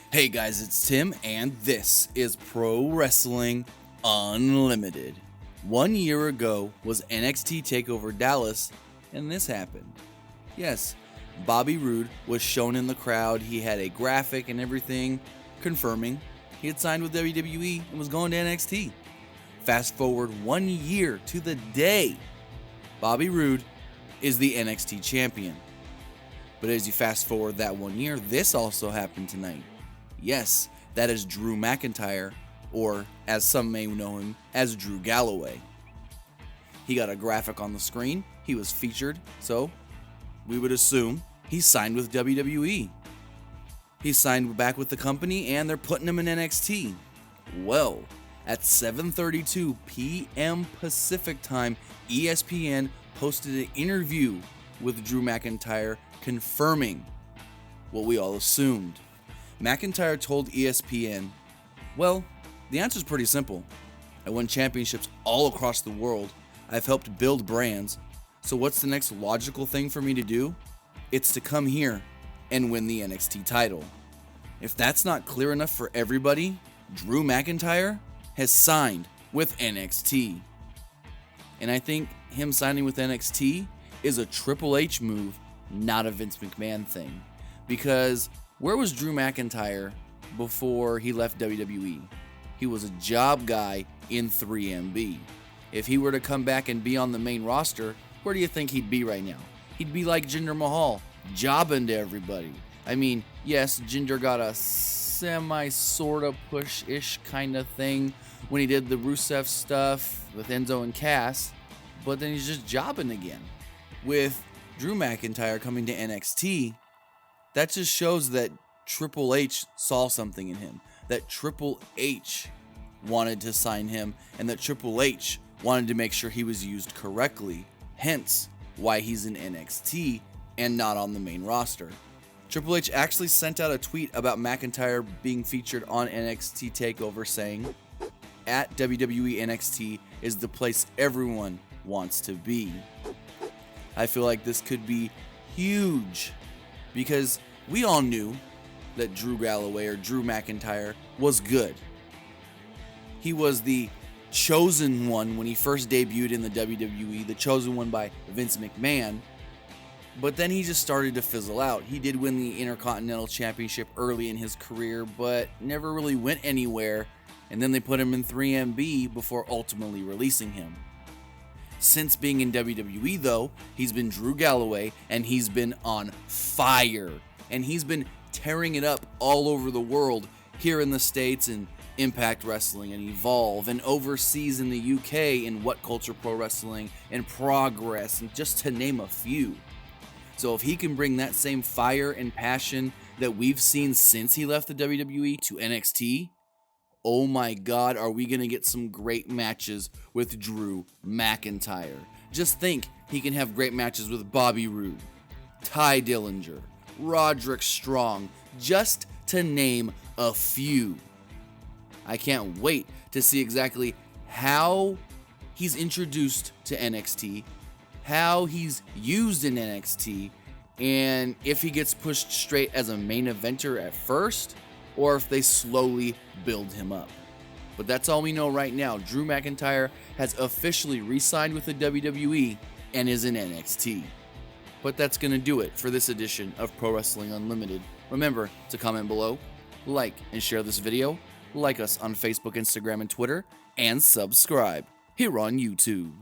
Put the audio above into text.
Hey guys, it's Tim, and this is Pro Wrestling Unlimited. 1 year ago was NXT TakeOver Dallas, and this happened. Yes, Bobby Roode was shown in the crowd. He had a graphic and everything confirming he had signed with WWE and was going to NXT. Fast forward 1 year to the day, Bobby Roode is the NXT champion. But as you fast forward that 1 year, this also happened tonight. Yes, that is Drew McIntyre, or as some may know him, as Drew Galloway. He got a graphic on the screen, he was featured, so we would assume he signed with WWE. He signed back with the company and they're putting him in NXT. Well, at 7:32 p.m. Pacific time, ESPN posted an interview with Drew McIntyre confirming what we all assumed. McIntyre told ESPN, well, the answer's pretty simple. I won championships all across the world. I've helped build brands. So what's the next logical thing for me to do? It's to come here and win the NXT title. If that's not clear enough for everybody, Drew McIntyre has signed with NXT. And I think him signing with NXT is a Triple H move, not a Vince McMahon thing. Because where was Drew McIntyre before he left WWE? He was a job guy in 3MB. If he were to come back and be on the main roster, where do you think he'd be right now? He'd be like Jinder Mahal, jobbing to everybody. I mean, yes, Jinder got a semi-sorta push-ish kind of thing when he did the Rusev stuff with Enzo and Cass, but then he's just jobbing again. With Drew McIntyre coming to NXT, that just shows that Triple H saw something in him, that Triple H wanted to sign him, and that Triple H wanted to make sure he was used correctly, hence why he's in NXT and not on the main roster. Triple H actually sent out a tweet about McIntyre being featured on NXT TakeOver saying, "At WWE NXT is the place everyone wants to be." I feel like this could be huge because we all knew that Drew Galloway or Drew McIntyre was good. He was the chosen one when he first debuted in the WWE, the chosen one by Vince McMahon. But then he just started to fizzle out. He did win the Intercontinental Championship early in his career, but never really went anywhere. And then they put him in 3MB before ultimately releasing him. Since being in WWE, though, he's been Drew Galloway, and he's been on fire. And he's been tearing it up all over the world, here in the States in Impact Wrestling and Evolve, and overseas in the UK in What Culture Pro Wrestling and Progress, and just to name a few. So if he can bring that same fire and passion that we've seen since he left the WWE to NXT, oh my God, are we going to get some great matches with Drew McIntyre. Just think, he can have great matches with Bobby Roode, Ty Dillinger, Roderick Strong, just to name a few. I can't wait to see exactly how he's introduced to NXT, how he's used in NXT, and if he gets pushed straight as a main eventer at first, or if they slowly build him up. But that's all we know right now. Drew McIntyre has officially re-signed with the WWE and is in NXT. But that's going to do it for this edition of Pro Wrestling Unlimited. Remember to comment below, like and share this video, like us on Facebook, Instagram, and Twitter, and subscribe here on YouTube.